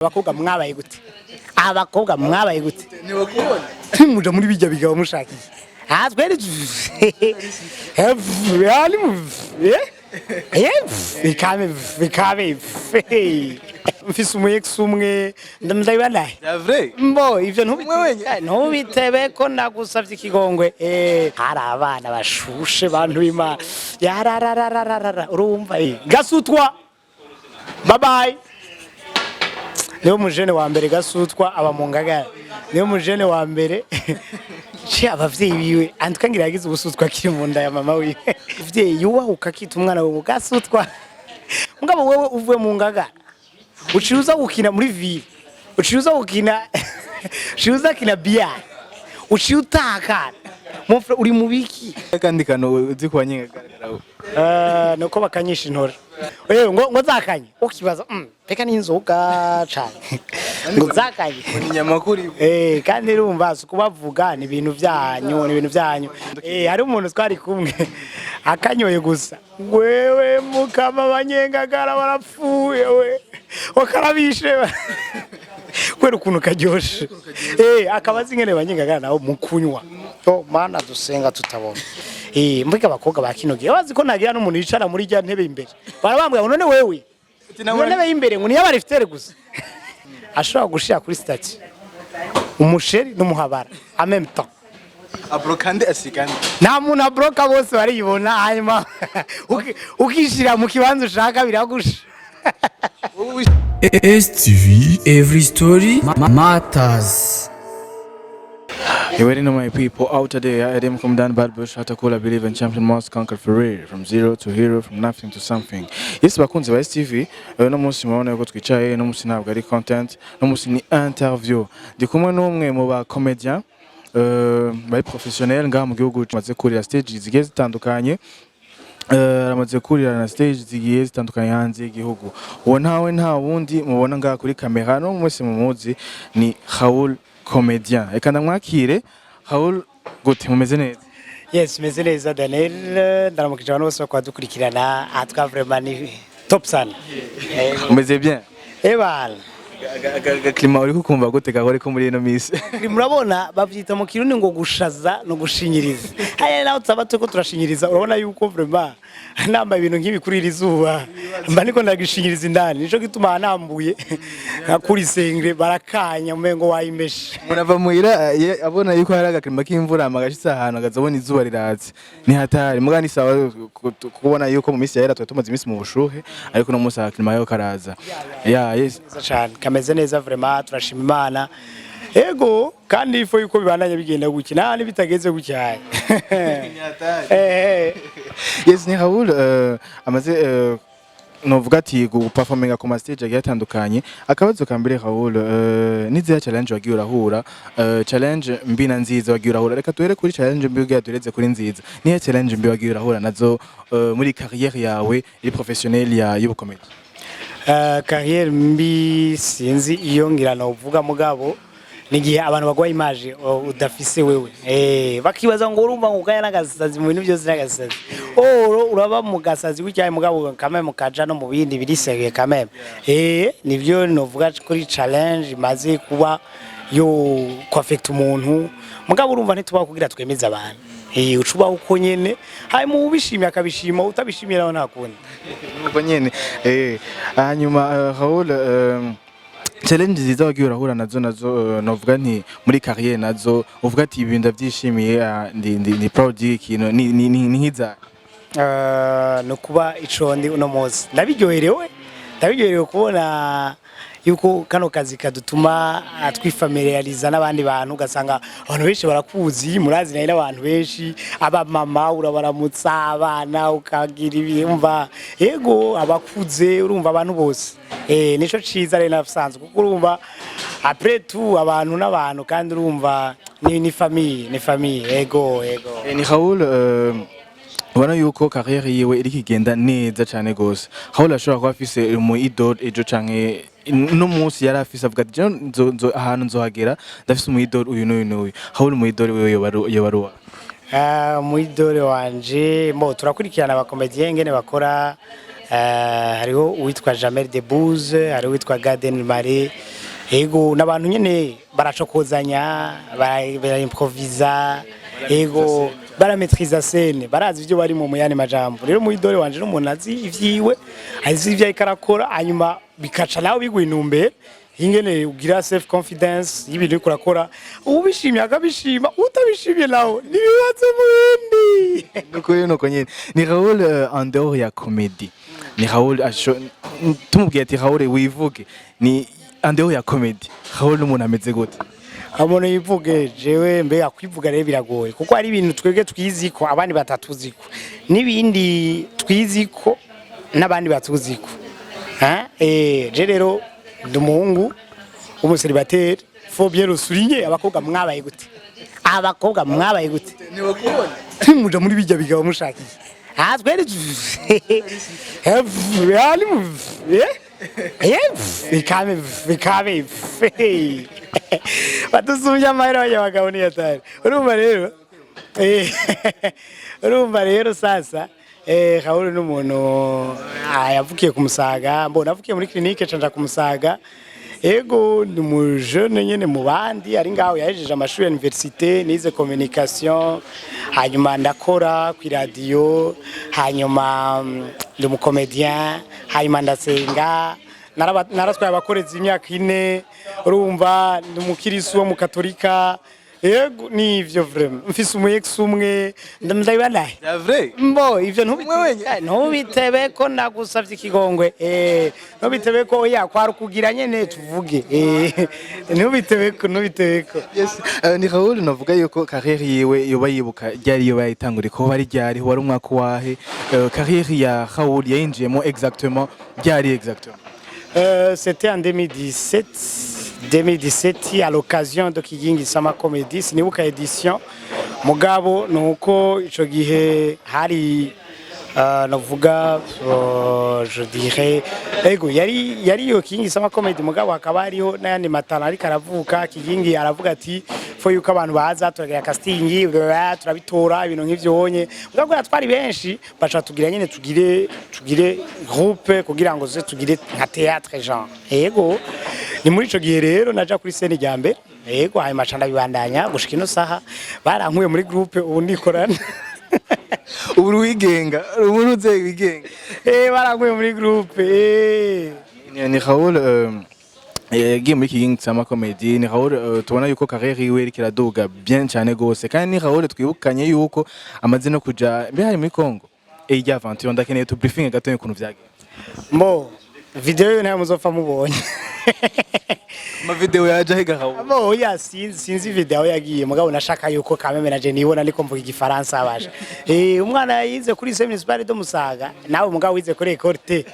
abakobwa mwabaye gute abakobwa mwabaye gute niwe kubona muja muri bijya bigabo mushakiye twere yani bikame mfise umuyex umwe ndabibana vrai mbo ivyo ntubitebe ko nagusavye ikigongwe hari abana bashushe bantu b'Imana yararararara urumva gasutwa bye bye. Niyo mujene wa mbere gasutwa aba mu Ngagara niyo mujene wa mbere abavyeyi biwe andukangira yagize ubusutwa kiri mu nda ya mama wiwe uvyeyi yubahuka kita umwana we gasutwa mugabo wewe uvuye mu Ngagara uciruza gukina muri ville uciruza gukina uciruza kina bia uciutaka mufre uri mubiki kandi kano uzi kwa Nyengagara nuko bakanyisha intore ngo zakanye ukibaza peka n'inzoga cyane ngo zakanye inyamakuru kandi urumva kubavuga ni ibintu byanyu hari umuntu twari kumwe akanyoye gusa wewe mukama Banyengagara barapfuye we wakarabishe kwera ukuntu karyoshe akabazi ngene Banyengagara nawo mukunywa mana dusenga tutabona mbega abakobwa bakinogiye bazi ko nagira n'umuntu yicara muri rya ntebe imbere barabambwa none wewe ntebe imbere ngo niyo barifitere gusa ashobora gushira kuri stati umusheri n'umuhabara en même temps abrokande asigana nta muntu abroka bose bariyibona hanyuma ukishira mu kibanza ushaka biragusha STV every story matters. You already know my people out there. I am from Dan Badbush. Hatakula believe in champion must conquer for real. From zero to hero, from nothing to something. Yes, bakunzi ba STV. No musi mubona yuko twicaye, no musi ntabwo ari content, no musi ni interview. Ndi kumwe n'umwe mu ba comedian, bari professionnel ngaha mu gihugu maze kurira stage zigiye zitandukanye. Ramaze kurira na stage zigiye zitandukanye hanze y'igihugu. Uwo nta wundi mubona ngaha kuri kamera no mwese mumuzi ni Raul comedian. Eka ndamwakire Raul gute mumeze neza? Yes, meze neza Daniel, ndaramukije abantu bose bakwadukurikirana atwa vraiment ni top sana. Umeze bien? Ebal. Klima uri kukumva gute gahore ko muri ino misi? Murabona bavyita mu kirundi ngo gushaza no gushinyiriza. Haya naho tsabatse ko turashinyiriza urabona yuko vraiment namba ibintu nk'ibi kurira izuba mba niko ndagishinyiriza indani nico gituma anambuye kuri sengre barakanya umengo wayimeshe murava muira abona yuko hari agaklima k'imvura amagashitsa ahantu agazabona izuba riratse ni hatari mugani sawa kubona yuko mu misi yera twatumaze imisi mu bushuhe ariko no musa agaklima yo karaza yes cyane kameze neza vraiment turashima Imana ego kandi ifo yuko bibandanya bigenda gukina n'ibitageze gucyaye yes ni Raul amaze novuga ati guperforminga ku stage agiye atandukanye akabazo kambere Raul niziya challenge wagiye urahura challenge mbi na nziza wagiye urahura reka tuhere kuri challenge mbi ugiye tureze kuri nziza nihe challenge mbi wagiye urahura nazo muri carrière yawe iri professionnel ya y'ubukomedi carrière mbi sinzi iyo ngira no uvuga mugabo nigihe abantu bagwaye image udafise wewe bakibaza ngo urumva ngukaya nagasazi mu bintu byose nagasazi uraba mu gasazi w'icyaye mugabo kameme mukaja no mu bindi birisege kameme nivyo novuga kuri challenge maze kuba yo kwafect umuntu mugabo urumva ntituba kugira twemeza abantu ucuba uko nyene hayi mu ubishimye akabishima utabishimira naho ntakundi urumva nyene hanyuma Raul challenge ziza wagiye urahura nazo novuga nti muri carrière nazo uvuga ati ibintu ndavyishimiye ndi proud y'ikintu ni nkiza no kuba icondi uno munsi ndabiryoherewe kubona yuko kano kazi kadutuma twifamiliariza n'abandi bantu ugasanga abantu benshi barakuzi murazi nayo n'abantu benshi aba mama urabaramutsa abana ukagira ibimva yego abakuze urumva abantu bose nico ciza rero nasanzwe kuko urumva après tout abantu n'abantu kandi urumva ni famille yego ni Raul ubona yuko carrière yiwe iri kigenda neza cyane gose Raul ashobora kuba afise mu idol ejo canke no munsi yari afise avuga ati ahantu nzohagera ndafise mu idol uyu n'uyu Raul mu idol wewe yobaruwa mu idol wanje tuраkurikirana abakomediye ngene bakora hariho uwitwa Jamel Debbouze, hariho uwitwa Garden Marie. Ego n'abantu nyene baracokozanya, baraimproviza, ego barametriza scene, barazi ivyo bari mu muyane majambo. Rero mu idole wanje n'umuntu azi ivyiwe, azi ivyo ikarakora, hanyuma bikaca nawe bigwinumbere. Ingene ugira self confidence y'ibintu uriko urakora, ubishimye akabishima, utabishimye nawe nibibazo mundi. nuko nyene ni Raul en dehors ya comedy, ni Raul tumubwiye ati Raul wivuge, ni en dehors ya comedy Raul n'umuntu ameze gute? Amuntu yivuge jewe mbe akwivuga rero biragoye kuko ari ibintu twebwe twiziko abandi batatuziko nibindi twiziko n'abandi batuziko je rero ndumuhungu umuseribateri faut bien le souligner. Abakobwa mwabaye gute? Abakobwa mwabaye gute? Ni bakubona timuja muri bijya bigabo mushakiye twere bikabe batusubye amahera y'abagabo ni yatari. Urumva rero sasa Raul n'umuntu yavukiye ku Musaga, mbona avukiye muri clinique canja ku Musaga. Ego ni mu jeune nyene mu bandi ari ngaho yahejeje amashuri ya université, nize communication, hanyuma ndakora ku radio, hanyuma ndi mu comedien, hanyuma ndasenga, naratwaye abakorezi imyaka 4. Urumva ndi umukirisu wo mu Katolika. Yego ni ivyo vraiment mfise umuyex umwe ndabibanaye ya vrai mbo ivyo ntubitebe ko nagusavye ikigongwe ntubitebe ko kwara kugira nyene tuvuge ntubitebe ko yes ni Raul navuga yuko carrière yiwe yoba yibuka ryari yo bayitangura ko bari ryari wari umwaka wahe carrière ya Raul yinjiyemo exactement ryari exactement? C'était en 2017 à l'occasion de Kigingi Sama Comedy sinibuka edition mugabo nuko ico gihe hari navuga je dirais ego yari yo Kigingi Sama Comedy mugabo akaba hariho n'ayandi matana ariko aravuka. Kigingi aravuga ati fo yuko abantu baza turagira casting turabitora ibintu nk'ivyo wonye mugabo twari benshi bacha tugira nyene tugire groupe kugira ngo ze tugire nka théâtre genre. Ego ni muri ico gihe rero naja kuri scene rya mbere. Ego hanyuma canda bibandanya gushika ino saha barankuye muri groupe ubu ndikorana ubu wigenga uburuze wigenga barankuye muri groupe ni Raul yagiye muri Kigingi Sama Comedy. Ni Raul tubona yuko carrière yiwe iri kiraduga bien cyane gose, kandi ni Raul twibukanye yuko amaze no kuja mbe hari muri Congo irya aventure. Ndakeneye tu briefing gato y'ukuntu vyagenze. Mbo video yo nayo muzopfa mubonye ma video yaje higa Raul. Mbo ya sinzi video yagiye mugabo nashaka yuko kameme naje nibona ndiko mvuga igifaransa abasha. Umwana yize kuri Lycée Municipal de Musaga, nawe mugabo wize kuri École T.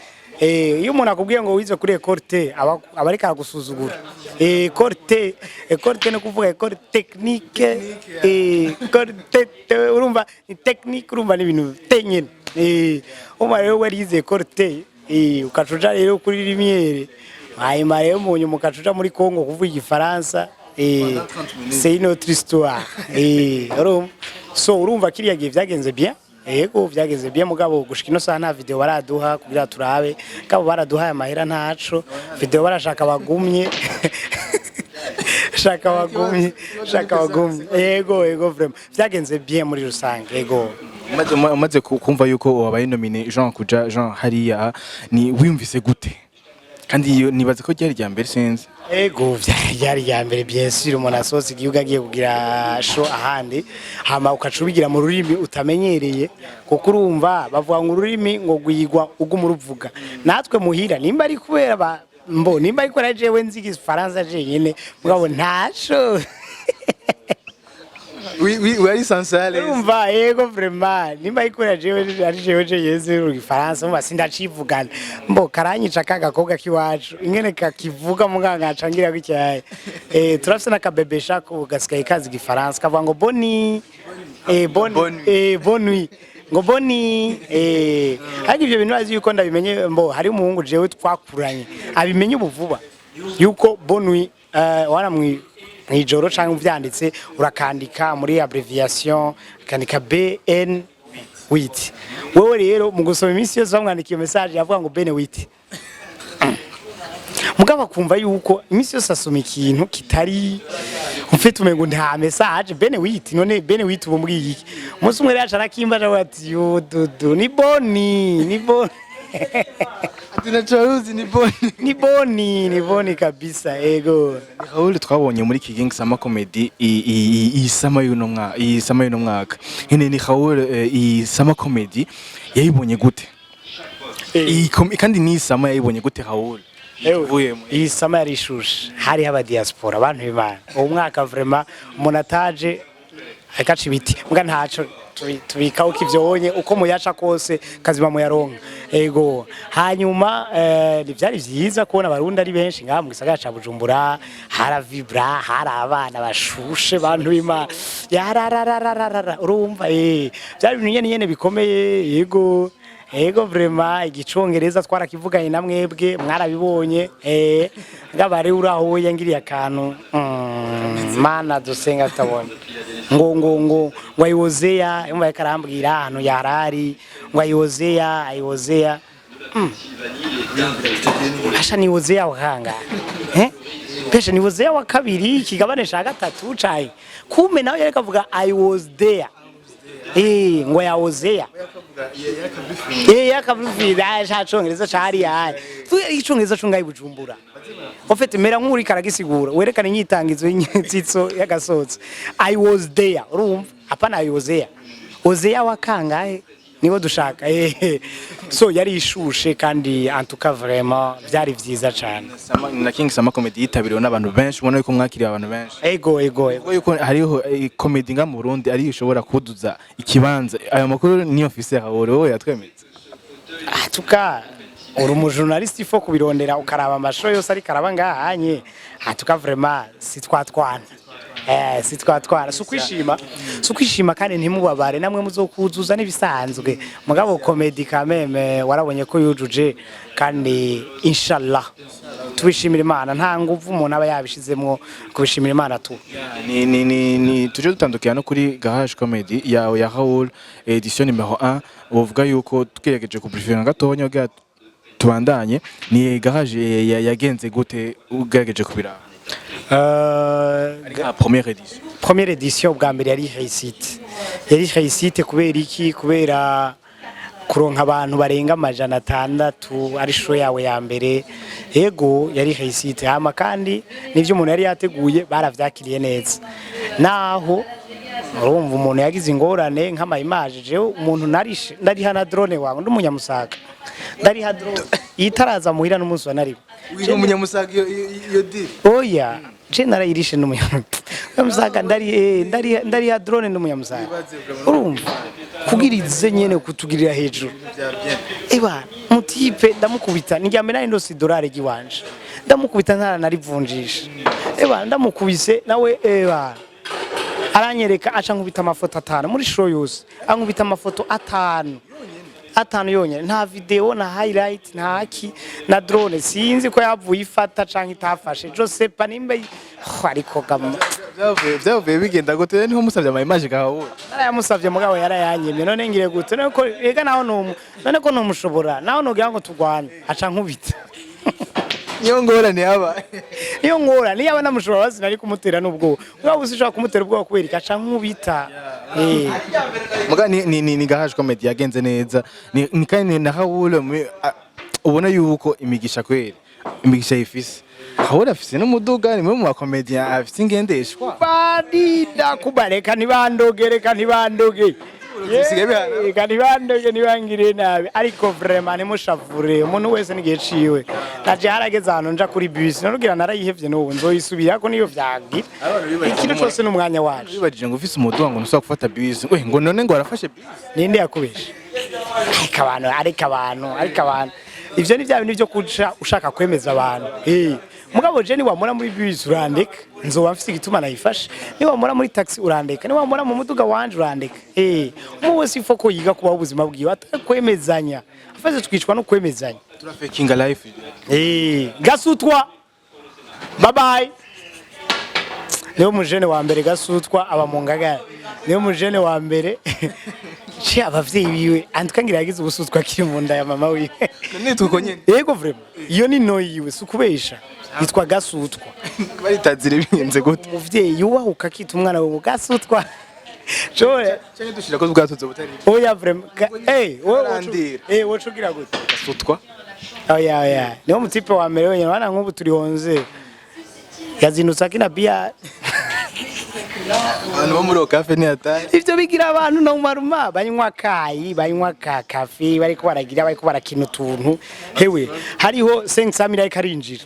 Iyo umuntu akubwiye ngo wize kuri École T abari karagusuzugura. École T no kuvuga école technique, école T urumva ni technique, urumva ni ibintu tenyene. Umwana rero wari yize École T ukacuja rero kuri Lumière, hanyuma rero mu nyuma ukacuja muri Congo kuvuga igifaransa. C'est une autre histoire. So urumva kiriya gihe vyagenze bien. Ego vyageze bien mugabo gushika ino saha nta video baraduha kugira turabe kabo baraduha amahera ntaco video barashaka bagumye shaka bagumye. Ego vraiment vyagenze bien muri rusange. Ego umaze kumva yuko wabaye nominé Jean kuja Jean hariya, ni wimvise gute? Kandi nibaze ko ryari rya mbere sinzi. Ego vyari rya mbere bien sûr umuntu asohotse igihugu agiye kugira show ahandi hama ukacubigira mu rurimi utamenyereye kuko urumva bavuga ngo ururimi ngo gwigwa ugumuruvuga. Natwe muhira nimba ari kubera nimba ari kora jewe nzi igifaransa jenyene mugabo ntaco wari sansale urumva. Ego vraiment nimba ikora jewe ari jewe yeze igifaransa mba sindacivugana karanyica kagakobwa kiwacu ingene kakivuga muganga acangira gicyaye. Turafise nakabebe shako gasikaye kazi igifaransa kavuga ngo boni bonui ngo boni hari ivyo bintu azi yuko ndabimenye hari umuhungu jewe twakuranye abimenye ubuvuba yuko bonui waramwi mwijoro canke uvyanditse urakandika muri abbreviation kandika BN witi wewe rero mu gusoma iminsi yose bamwandikiye message yavuga ngo bene witi mugabo akumva yuko iminsi yose asoma ikintu kitari ufite umengo nta message bene witi none bene witi ubu mbwiye iki umunsi umwe rero arakimba avuga ati yo dudu ni boni tunacharuzi ni boni kabisa ego Raul twabonye muri Kigingi Sama Comedy iyi sama y'uno mwaka hene ni Raul iyi Sama Comedy yayibonye gute kandi ni sama yayibonye gute Raul iyi sama yarishushe hari aba diaspora abantu b'Imana uwo mwaka vraiment umuntu ataje akaca ibiti mbwa ntaco tubikaho kivyonye uko muyaca kose kazima mu yaronka ego hanyuma byari vyiza kubona abarundi ari benshi ngaha mu gisagara ca Bujumbura haravibra hari abana bashushe bantu b'Imana yararararara urumva byari ibintu nyene bikomeye ego vraiment igicongereza twarakivuganye na mwebwe mwarabibonye ngabare uraho yangiriye akantu mana dusenga tabone ngo ayozea yumva yakarambwira ahantu yarari ngo ayozea asha ni ozea wakanga pesha ni ozea wa kabiri kigabanisha gatatu cayi kume nawe yareka avuga I was there ngo yaozea yakabufira ashacongereza cari yaye icongereza cungaye Bujumbura ofete mera nkuri karagisigura werekana inyitangizo y'intsitso y'agasotso I was there urumva apana ozea wakangahe niwo dushaka so yari ishushe kandi antuka vraiment byari vyiza cyane na King Sama Comedy yitabiriwe n'abantu benshi ubona yuko mwakiriye abantu benshi ego yuko hariho comedy nga mu Burundi ari ishobora kuduza ikibanza ayo makuru niyo office Raul wowe yatwemetse atuka uri umujournaliste ifo kubirondera ukaraba amasho yose ari karaba ngahanye atuka vraiment sitwatwara sukwishima kandi ntimubabare namwe muzokuzuza nibisanzwe mugabo comedy kameme warabonye ko yujuje kandi inshallah tubishimira Imana nta nguvu umuntu aba yabishizemo kubishimira Imana tu ni tuje dutandukira no kuri Garage Comedy ya Raul edition numero 1 uvuga yuko twiyegeje ku briefing gatonya bwa tubandanye ni Garage yagenze gute ugerageje kubira première édition bwa mbere yari réussite kubera iki kubera kuronka abantu barenga 600 ari show yawe ya mbere ego yari réussite hama kandi nivyo umuntu yari yateguye baravyakiriye neza naho urumva umuntu yagize ingorane nk'ama image je umuntu narishe ndari hana drone wangu ndumunyamusaka ndari ha drone itaraza muhira n'umunsi wa nari umunyamusaka iyo deal oya je narayirishe n'umunyamusaka ndari ha drone n'umunyamusaka urumva kugirize nyene kutugirira hejuru eba mutipe ndamukubita nijyame nari ndosi dolari giwanje ndamukubita ntara narivunjisha eba ndamukubise nawe aranyereka aca nkubita amafoto 5 muri show yose ankubita amafoto 5 yonyene nta video na highlight nta haki na drone sinzi ko yavuye ifata canke itafashe Josepa nimbe ariko gama byavuye bigenda gute niho musavye ama image gawe narayamusavye mugabo yarayanyemye none ngire gute none ko ega naho none ko numushobora naho nogira ngo tugwane aca nkubita niyo ngorane yaba namushobora bazi nari kumutera n'ubwo ngabo usishaka kumutera ubwo kubera aca nkubita muga ni Garage Comedy yagenze neza ni kandi na Raul ubona yuko imigisha yifise Raul afise n'umuduga ni mu bakomedi afise ingendeshwa badida kubareka nibandoge nibangire nabi ariko vraiment nimushavure umuntu wese nigihe ciwe naje harageze ahantu nja kuri bus narugira narayihevye n'ubu nzoyisubirako niyo vyagira ikintu cyose n'umwanya waje bibajije ngo ufise umuduga ngo nusaba gufata bus ngo none ngo arafashe bus ninde yakubesha ariko abantu ivyo ni bya bintu byo kuca ushaka kwemeza abantu mugabo je ni wamura muri bus urandeka nzoba mfise igituma nayifashe ni wamura muri taxi urandeka ni wamura mu muduga wanje urandeka mu wese ifoko yiga kuba ubuzima bwiwe atakwemezanya afaze twicwa no kwemezanya turafakinga life gasutwa bye bye niyo mujene wa mbere gasutwa aba mu ngagara niyo mujene wa mbere Che abavyeyi biwe antukangira yagize ubusutwa kiri mu nda ya mama wiwe. Nituko nyene. Yego vraiment. Iyo ni no yiwe sukubesha. Yitwa Gasutwa. Baritazire binze gute. Umuvyeyi yubahuka akita umwana we Gasutwa. Jore Cyane dushira ko bwatutse butari. oya vraiment. Wocugira gute? Gasutwa. Oya. Niyo mutipe wa mbere wenyine wana nk'ubu turi 11. Yazindutse akina bia. Abantu bo muri okafe ni atari. Ivyo bigira abantu no maruma banywa kayi banywa kafe bariko baragira bariko barakina utuntu hewe hariho 500 ariko arinjira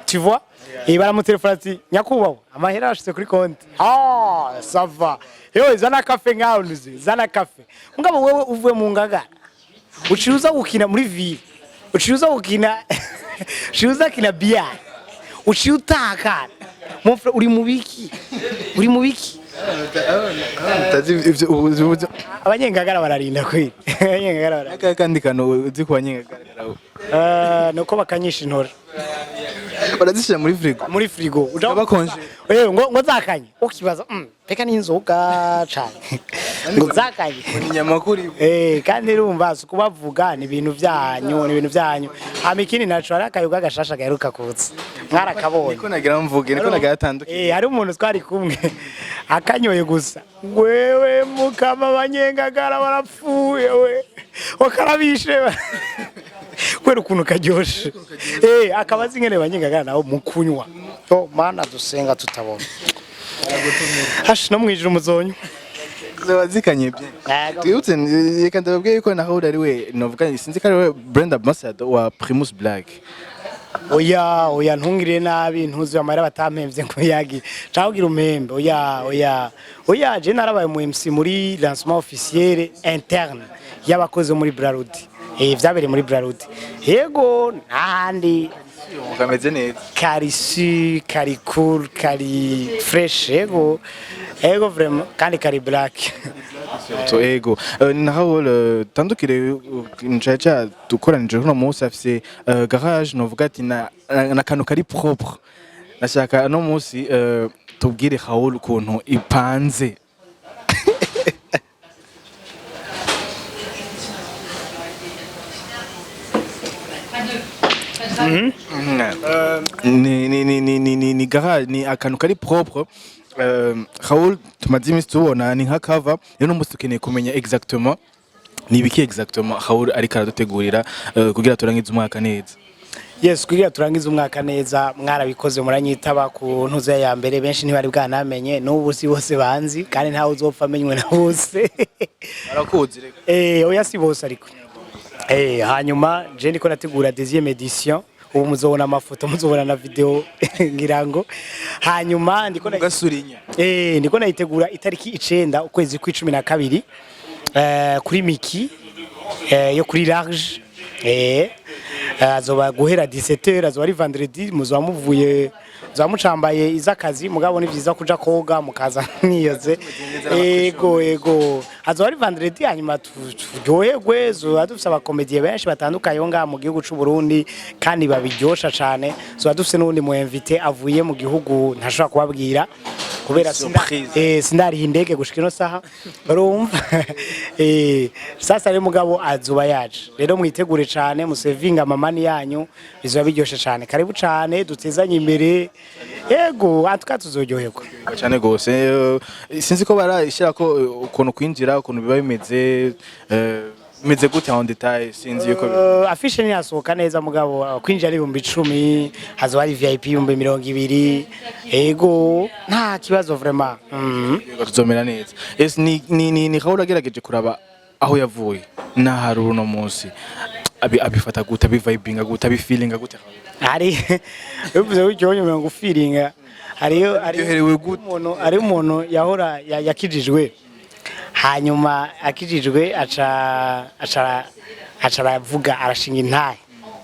tu vois baramutelefona ati nyakubaho amahera ashitse kuri konti ça va hewe zana kafe ngaho nizi zana kafe mugabo wewe uvuye mu ngagara uciruza gukina muri ville uciruza gukina uciruza kina bia uciutaka mufre uri mubiki abanyengagara bararinda kwiri abanyengagara bararinda kandi kano uzi ko abanyengagara nuko bakanyisha intore barazishira muri frigo bakonje ngo zakanye ukibaza peka n'inzoga cyane ngo zakanye inyama kuri kandi urumva kubavuga ni ibintu byanyu amikini naco ari akayoga gashasha gaheruka kutse mwarakabonye niko nagira mvuge niko nagatandukanye hari umuntu twari kumwe akanyoye gusa wewe mukama abanyengagara barapfuye we wakarabishe kwera ukuntu karyoshe akabazi ngene banyengagara nawo mukunywa mana dusenga tutabona hashi no mwijuru muzonyo zabazikanye bye twibutse reka ndababwiye yuko naho ari we novuga sinzi ko ari we brand ambassador wa Primus Black. Oya ntungire nabi ntuzi amara batampemvye ngo yagi cagira umembe oya je narabaye mu MC muri lancement officiel interne y'abakoze muri Brarudi vyabereye muri Brarudi yego nahandi kameze neza kari cool kari fresh yego vraiment kandi kari black so ego naho tandukire ncaca dukoranije hano munsi afise garage novuga ati na kanu kari propre nashaka no munsi tubwire Raul ukuntu ipanze ni garage ni akantu kari propre Raul tumaze imisi tubona ni nka cover rero n'umunsi tukeneye kumenya exactement ni ibiki exactement Raul ariko aradutegurira kugira turangize umwaka neza. Yes kugira turangize umwaka neza mwarabikoze muranyitaba ku ntuze ya mbere benshi ntibari bwanamenye n'ubu si bose banzi kandi ntawe uzopfa amenywe na bose barakuzi reka oya si bose ariko hanyuma je ndiko nategura deuxième édition ubu muzobona amafoto muzobona na video ngirango hanyuma ndiko gasurinya ndiko nayitegura itariki 9 ukwezi kwa12 kuri Miki yo kuri large azoba guhera 17h azoba ari vendredi muzoba muvuye zamucambaye izakazi mugabo ni vyiza kuja koga mukaza niyoze ego azoba ari vendredi hanyuma turyoherwe zo adufise abakomediye benshi batandukanye nga mu gihugu c'u Burundi kandi babiryosha cane zo adufise n'undi mu invité avuye mu gihugu ntashobora kubabwira kubera sindari indege gushika ino saha barumva sasa rero mugabo azuba yaje rero mwitegure cane musevinga mamani yanyu bizoba biryoshe cane karibu cane dutezanye imbere yego atuka tuzoryoherwa cyane gose sinzi ko barashira ko ukuntu kwinjira ukuntu biba bimeze meze gute en detail sinzi yuko afishe ni asohoka neza mugabo kwinjira ari 10,000 hazo ari VIP 20,000 ego nta kibazo vraiment tuzomera neza ni Raul agerageje kuraba aho yavuye na haru no munsi abifata gute abivibinga gute abifeelinga gute ari uvuze ucyonye ngo feelinga ari umuntu yahora yakijijwe hanyuma akijijwe aca aravuga arashinga intahe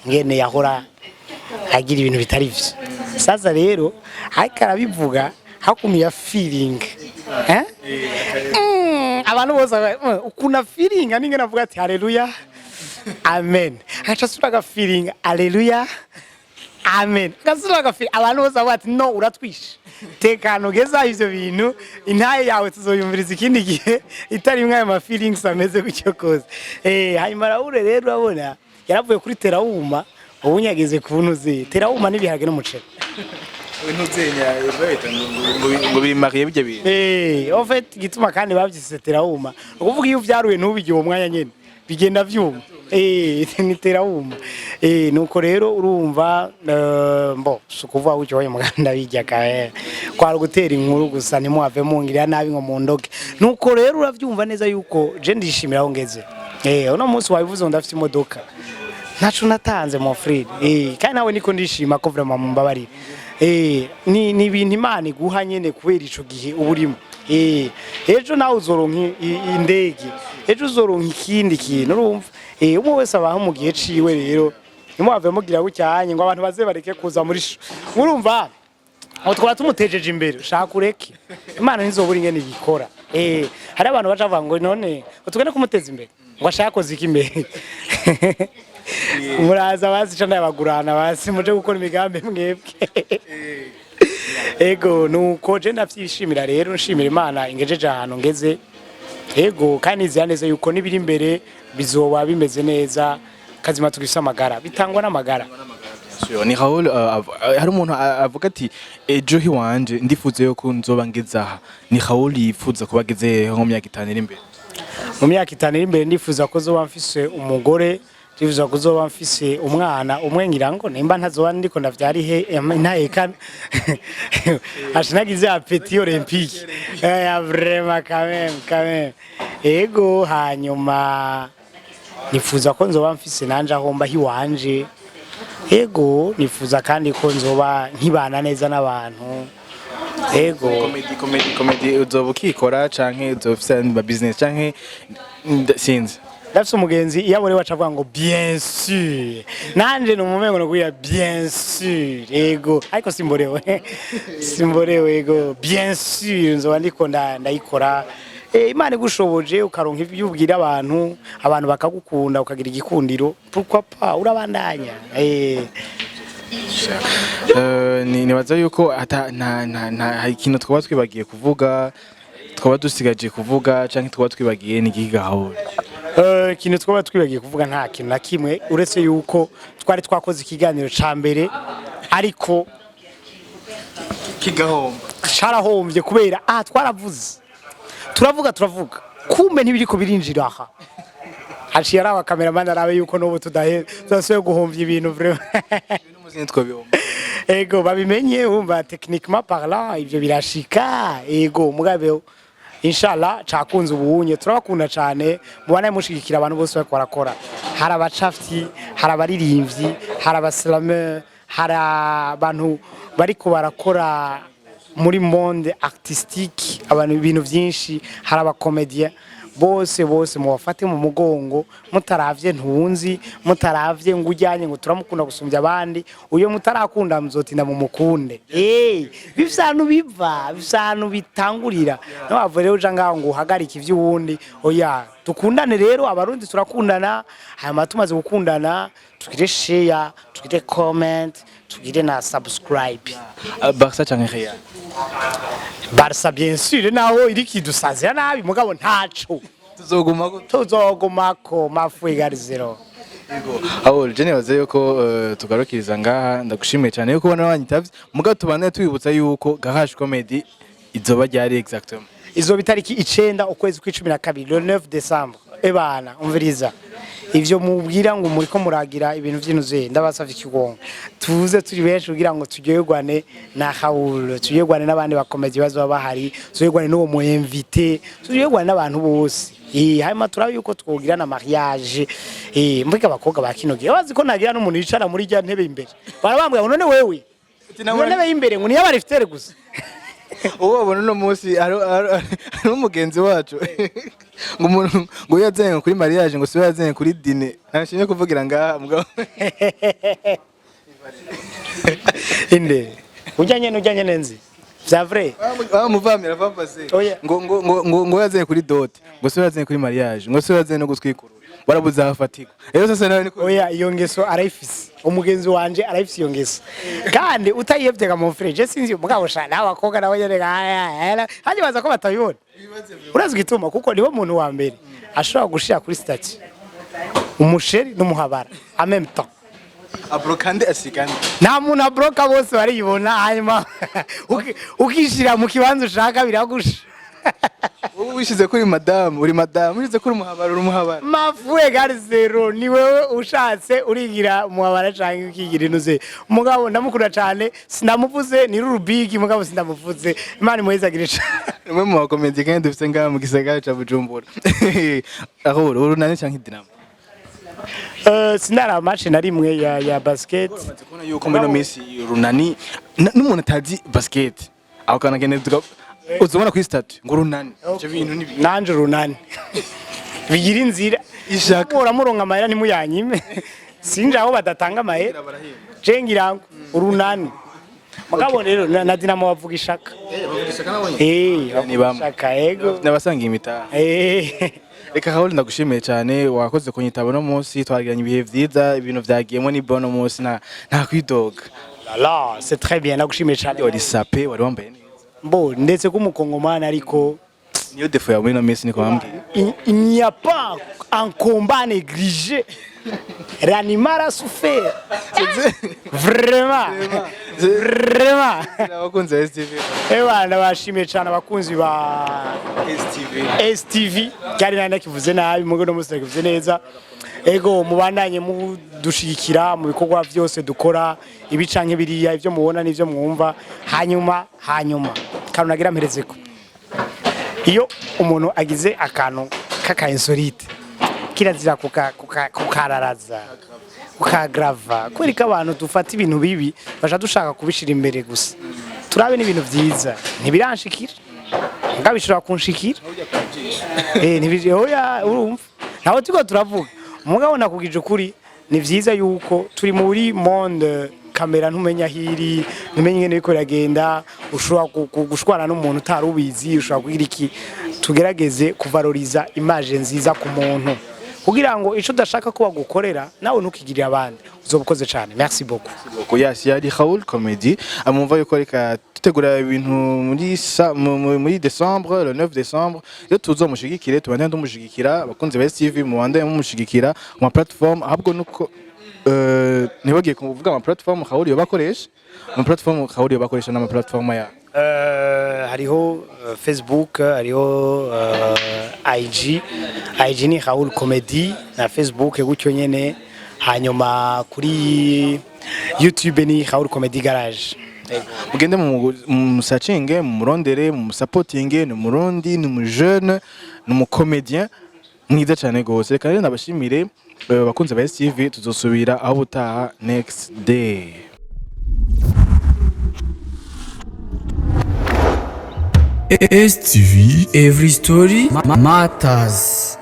ngene yahora agira ibintu bitari vyo sasa rero ariko arabivuga hakumiya feeling abantu bose ukuna feeling ninge navuga ati haleluya amen aca suraga feeling haleluya amen gasura gafi abantu bose bati no uratwishe tekano geza ivyo bintu intaye yawe tuzoyumviriza ikindi gihe itari imwe ayo ma feelings ameze gutyo koze hanyuma Raul rero urabona yaravuye kuri terawuma ubunyageze kunuze terawuma n'ibiharage n'umuceri Nuzenya beta ngo bimariye bijye bintu en fait gituma kandi bavyise terawuma ukuvuga iyo vyaruye ntubijye uwo mwanya nyene bigenda vyuma ni terawuma nuko rero urumva mbo sukuvuga ucyo wayo muganda bijya kae kwara gutera inkuru gusa nimuave mungirira nabi ngo mundoke nuko rero uravyumva neza yuko je ndishimira aho ngeze uno munsi wabivuze ndafite imodoka ntacu natanze mon frère kandi nawe niko ndishima ko vraiment mumbabarira ni ibintu Imana iguha nyene kubera ico gihe uburimo ejo nawe uzoronka indege ejo uzoronka ikindi kintu urumva umwe wese abaho mu gihe ciwe rero nimuave mugira gucyanye ngo abantu baze bareke kuza muri urumva aho twara tumutejeje imbere shaka ureke Imana nizobura ingene bikora hari abantu bacavuga ngo none utugene kumuteza imbere ngo ashaka kozika imbere muraza bazica n'abagurana basi muje gukora imigambi mwebwe ego nuko je ndavyishimira rero nshimira Imana ingejeje ahantu ngeze ego kandi nizira neza yuko nibiri imbere bizoba bimeze neza kazima tugisa amagara bitangwa n'amagara ni Raul hari umuntu avuga ati ejo hiwanje ndifuze yo kunzoba ngezaha ni Raul yifuza kubageze nko myaka 5 iri imbere mu myaka 5 iri imbere ndifuza ko zoba mfise umugore ndifuza ko zoba mfise umwana umwe ngirango nimba ntazoba ndiko ndavyari he ntaheka ashinagize apeti olympique vraiment quand même ego hanyuma nifuza ko nzoba mfise nanje ahomba hiwanje ego nifuza kandi ko nzoba nkibana neza n'abantu ego comedy uzoba ukikora canke uzofisa ba business canke sinzi Dafise umugenzi iyo muri wacavuga ngo bien sûr nanje no mumengo no kuya bien sûr ego ariko simborewe ego bien sûr nzoba ndiko ndayikora Imana igushoboje ukaronka ivyo ubwira abantu bakagukunda ukagira igikundiro pourquoi pas urabandanya nibaza yuko ata nta ikintu twaba twibagiye kuvuga twaba dusigaje kuvuga canke twaba twibagiye n'igigaho ikintu twaba twibagiye kuvuga nta kintu na kimwe uretse yuko twari twakoze ikiganiro ca mbere ariko kigahomba carahombye kubera twaravuze turavuga kumbe ntibiriko birinjira aha haciye arawa cameraman arabe yuko nobo tudasoye guhomvya ibintu vraiment ego babimenye umva techniquement parlant ivyo birashika ego mugabe inshallah cakunze ubunye turabakunda cyane mubana mushigikira abantu bose bako barakora hari abacafti hari abaririmbyi hari abaslameur hari abantu bariko barakora muri monde artistique abantu ibintu byinshi hari abakomedien bose mu bafate mu mugongo mutaravye ntunzi mutaravye ngujyanye ngo turamukunda gusumbya abandi uyo mutarakunda muzotinda mu mukunde bivsanu bitangurira no bavure uja ngaho ngo uhagarike ivy'uwundi oya tukundane rero abarundi turakundana hama tumaze gukundana tugire share tugire comment tugire na subscribe Barca canke Real Barca bien sûr naho iriki dusazira nabi mugabo ntaco tuzogumako mafuye gari zero Raul je nibaze yuko tugarukiriza ngaha ndagushimiye cyane yuko ubona wanyitavye mugabo tubane twibutsa yuko Garage Comedy izoba ryari exactement izo bitariki 9 ukwezi kwa12 le 9 décembre ebana umviriza ivyo mubwira ngo muri ko muragira ibintu vy'inuze ndabasavye Kigongo tuze turi benshi kugira ngo tujyegwane na Raul tujyegwane n'abandi bakomedi bazo bahari tujyegwane n'uwo mu invité tujyegwane n'abantu bose hanyuma turabe yuko twogira na mariage mbega abakobwa bakinogiye bazi ko nagira n'umuntu yicara muri rya ntebe imbere barabambwa ngo none wewe ntebe imbere ngo niyo bariftere gusa uwo bona no munsi ari umugenzi wacu ngo umuntu ngo yazenga kuri mariage ngo siwe yazenga kuri dîner nashimye kuvugira ngaha mugabo inde ujyanye nenzi vya vrai muvamira vambase Oya. ngo yazanye kuri dot ngo se yazanye kuri mariage ngo se yazanye no gutwikura barabuze afatirwa rero sasa nawe niko oya iyo ngeso arayifise umugenzi wanje arayifise iyo ngeso kandi utayivye ga mon frère je sinzi mugabo shana abakobwa nabo nyene hanje baza ko batabibona urazi gituma kuko nibo muntu wa mbere ashobora gushira kuri statut umusheri n'umuhabara en même temps abrokande asigana nta muntu abroka bose bariyibona hanyuma ukishira mu kibanza ushaka biragusha wishize kuri madame uri madame wishize kuri umuhabara uri umuhabara mafuwe gari zero ni wewe ushatse urigira umuhabara canke ukigira inuze mugabo ndamukunda cyane sinamuvuze ni rubigi mugabo sindamuvuze imana muhezagire cyane rimwe mu bakomedi kandi dufite ngaha mu gisagara ca Bujumbura aho urunani canke Dinamo sinara match na rimwe ya basket kubona yuko muri no Messi runani n'umuntu atazi basket aho kana gene uzobona kuri statut ngo runani ivyo bintu nibi nanje runani bigira inzira ishaka uramuronka amahera ntimuyanyime sinje aho badatanga amahera cengirango urunani mugabo rero na Dinamo bavuga ishaka ishaka ego nabasanga imitaha reka Raul ndagushimiye cyane wakoze kunyitaba no munsi twagiranye ibihe vyiza ibintu vyagiyemo ni bono munsi nta kwidoga la c'est très bien ndagushimiye cyane wari sape wari wambaye neza Bon, ndetse ko umukongomani ariko niyo defo ya muri no Messi niko bambwiye. Il n'y a pas un combat négligé. L'animal a souffert. Vraiment. Vraiment. Abakunzi ba STV. Bana bashimiye cyane abakunzi ba STV. Cyari nanda kivuze nabi mugo no musore kivuze neza. Ego mubandanye mudushigikira mu bikorwa byose dukora ibicanke biriya ivyo mubona n'ivyo mwumva hanyuma karunagira mperezeko iyo umuntu agize akantu kaka insolite kirazira kukararaza kukagrava kwereka abantu dufata ibintu bibi basha dushaka kubishira imbere gusa turabe n'ibintu vyiza ntibiranshikira ngabishira kunshikira oya urumva naho tuko turavuga umugabo nakugije ukuri ni vyiza yuko turi muri monde kamera ntumenya hiri ntumenye ngene biko iragenda ushobora gushwana n'umuntu utarubizi ushobora kugira iki tugerageze kuvaloriza image nziza ku muntu kugira ngo ico dashaka ko bagukorera nawe ntukigirira abandi uzobukoze cyane merci beaucoup yasi yari Raul comedy amumva yuko reka tutegura ibintu muri Decembre le 9 décembre yo tuzomushigikire tubande ndumushigikira abakunzi ba STV mu bande mumushigikira mu platform ahubwo nuko nibagiye kuvuga ama platform Raul yo bakoresha ama platform Raul yo bakoresha na ama platform ya hariho Facebook hariho IG ni Raul comedy na Facebook gutyo nyene hanyuma kuri YouTube ni Raul comedy garage mugende mu searching mu murondere mu supporting ni murundi ni mu jeune ni mu comédien mwiza cyane gose kandi nabashimire bakunze ba STV tuzosubira aho butaha next day. STV, every story matters.